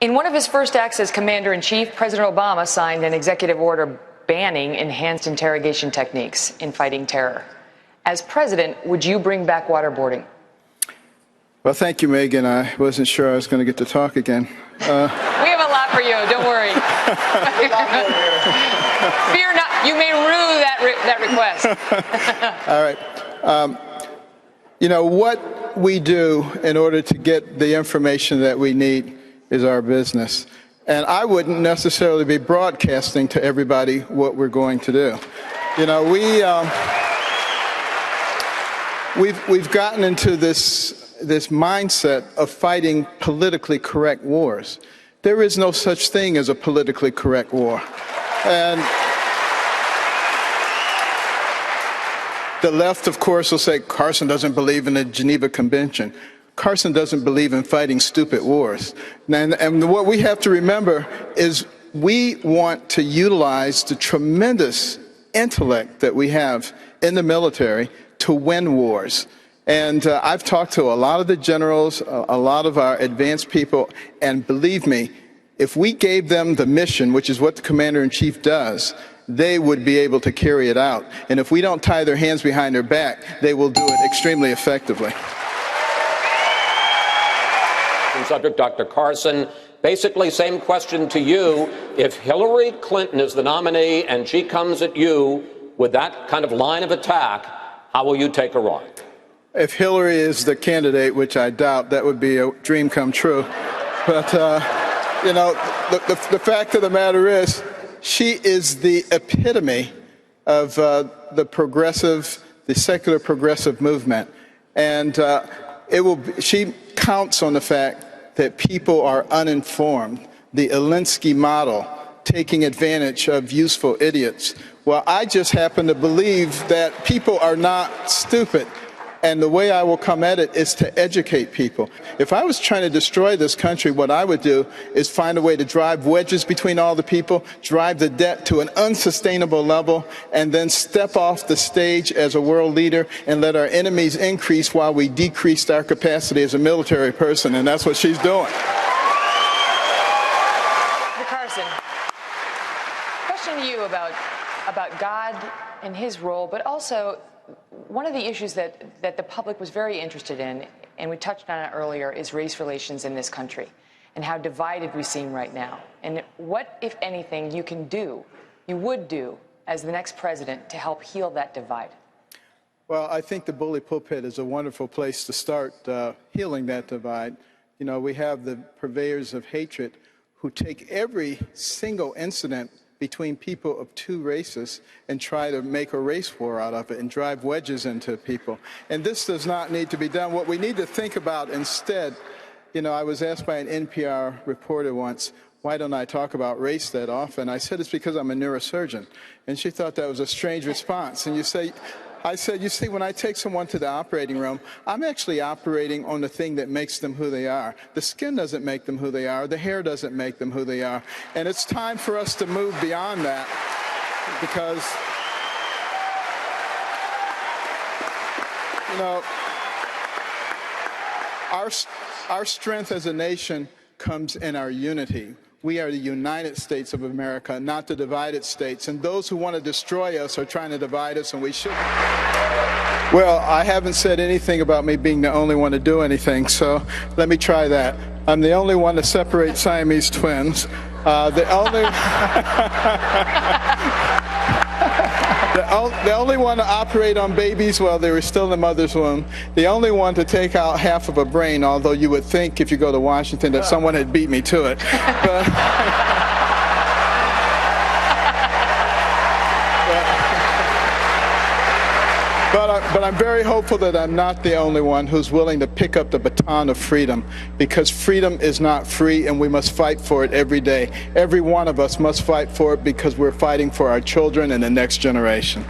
In one of his first acts as commander-in-chief, President Obama signed an executive order banning enhanced interrogation techniques in fighting terror. As president, would you bring back waterboarding? Well, thank you, Megan. I wasn't sure I was going to get to talk again. We have a lot for you. Don't worry. Fear not. You may rue that request. All right. What we do in order to get the information that we need is our business. And I wouldn't necessarily be broadcasting to everybody what we're going to do. We've gotten into this mindset of fighting politically correct wars. There is no such thing as a politically correct war. And the left, of course, will say Carson doesn't believe in the Geneva Convention. Carson doesn't believe in fighting stupid wars. And what we have to remember is we want to utilize the tremendous intellect that we have in the military to win wars. And I've talked to a lot of the generals, a lot of our advanced people, and believe me, if we gave them the mission, which is what the commander-in-chief does, they would be able to carry it out. And if we don't tie their hands behind their back, they will do it extremely effectively. Subject, Dr. Carson. Basically, same question to you. If Hillary Clinton is the nominee and she comes at you with that kind of line of attack, how will you take her on? If Hillary is the candidate, which I doubt, that would be a dream come true. But, the fact of the matter is, she is the epitome of the secular progressive movement. And she counts on the fact that people are uninformed, the Alinsky model, taking advantage of useful idiots. Well, I just happen to believe that people are not stupid. And the way I will come at it is to educate people. If I was trying to destroy this country, what I would do is find a way to drive wedges between all the people, drive the debt to an unsustainable level, and then step off the stage as a world leader and let our enemies increase while we decreased our capacity as a military person. And that's what she's doing. Mr. Carson, question to you about God and his role, but also one of the issues that the public was very interested in, and we touched on it earlier, is race relations in this country and how divided we seem right now. And what, if anything, you would do as the next president to help heal that divide? Well, I think the bully pulpit is a wonderful place to start healing that divide. We have the purveyors of hatred who take every single incident between people of two races and try to make a race war out of it and drive wedges into people. And this does not need to be done. What we need to think about instead, I was asked by an NPR reporter once, why don't I talk about race that often? I said, it's because I'm a neurosurgeon. And she thought that was a strange response. And I said, you see, when I take someone to the operating room, I'm actually operating on the thing that makes them who they are. The skin doesn't make them who they are. The hair doesn't make them who they are. And it's time for us to move beyond that because, our strength as a nation comes in our unity. We are the United States of America, not the divided states. And those who want to destroy us are trying to divide us, and we shouldn't. Well, I haven't said anything about me being the only one to do anything, so let me try that. I'm the only one to separate Siamese twins. The only one to operate on babies while they were still in the mother's womb. The only one to take out half of a brain, although you would think if you go to Washington that someone had beat me to it. But I'm very hopeful that I'm not the only one who's willing to pick up the baton of freedom, because freedom is not free and we must fight for it every day. Every one of us must fight for it because we're fighting for our children and the next generation.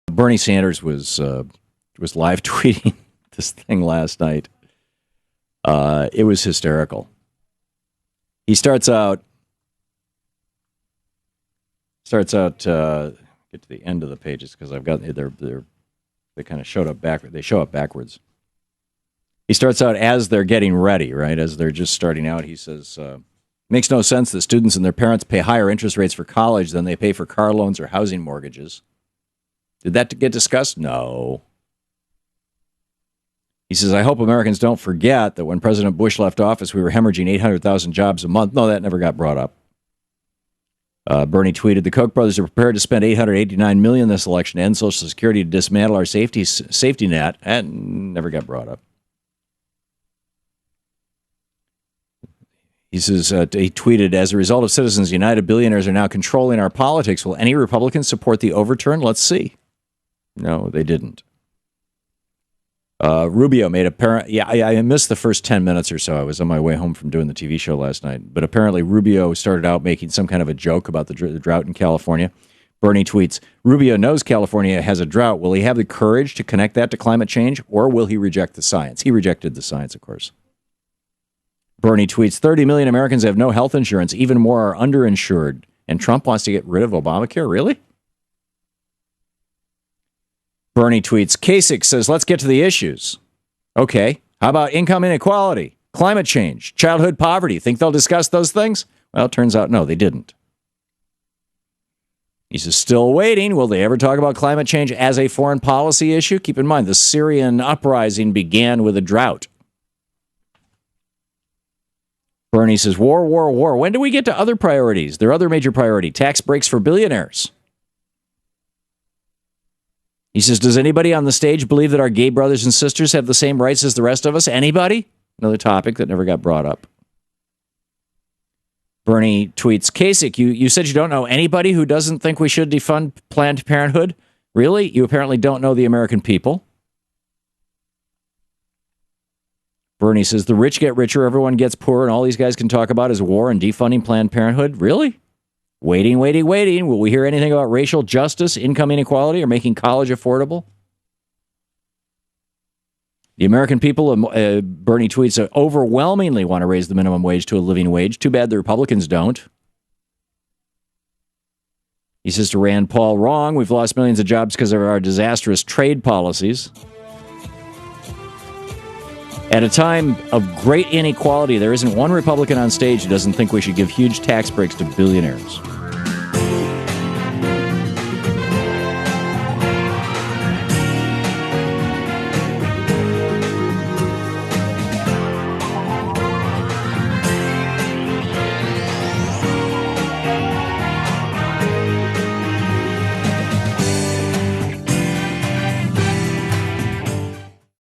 Bernie Sanders was live tweeting this thing last night. It was hysterical. He starts out, get to the end of the pages because I've got they're They kind of showed up backward. They show up backwards. He starts out as they're getting ready, right? As they're just starting out, he says, makes no sense that students and their parents pay higher interest rates for college than they pay for car loans or housing mortgages. Did that get discussed? No. He says, I hope Americans don't forget that when President Bush left office, we were hemorrhaging 800,000 jobs a month. No, that never got brought up. Bernie tweeted, the Koch brothers are prepared to spend $889 million this election to end Social Security to dismantle our safety net. And never got brought up. He says, he tweeted, as a result of Citizens United, billionaires are now controlling our politics. Will any Republicans support the overturn? Let's see. No, they didn't. Rubio made apparent. Yeah, I missed the first 10 minutes or so. I was on my way home from doing the TV show last night. But apparently Rubio started out making some kind of a joke about the drought in California. Bernie tweets, Rubio knows California has a drought. Will he have the courage to connect that to climate change, or will he reject the science? He rejected the science, of course. Bernie tweets, 30 million Americans have no health insurance. Even more are underinsured. And Trump wants to get rid of Obamacare? Really? Bernie tweets, Kasich says, let's get to the issues. Okay, how about income inequality, climate change, childhood poverty? Think they'll discuss those things? Well, it turns out, no, they didn't. He says, still waiting. Will they ever talk about climate change as a foreign policy issue? Keep in mind, the Syrian uprising began with a drought. Bernie says, war, war, war. When do we get to other priorities? Their other major priority, tax breaks for billionaires. He says, does anybody on the stage believe that our gay brothers and sisters have the same rights as the rest of us? Anybody? Another topic that never got brought up. Bernie tweets, Kasich, you said you don't know anybody who doesn't think we should defund Planned Parenthood? Really? You apparently don't know the American people. Bernie says, the rich get richer, everyone gets poorer, and all these guys can talk about is war and defunding Planned Parenthood? Really? Waiting. Will we hear anything about racial justice, income inequality, or making college affordable? The American people, Bernie tweets, overwhelmingly want to raise the minimum wage to a living wage. Too bad the Republicans don't. He says to Rand Paul, wrong. We've lost millions of jobs because of our disastrous trade policies. At a time of great inequality, there isn't one Republican on stage who doesn't think we should give huge tax breaks to billionaires.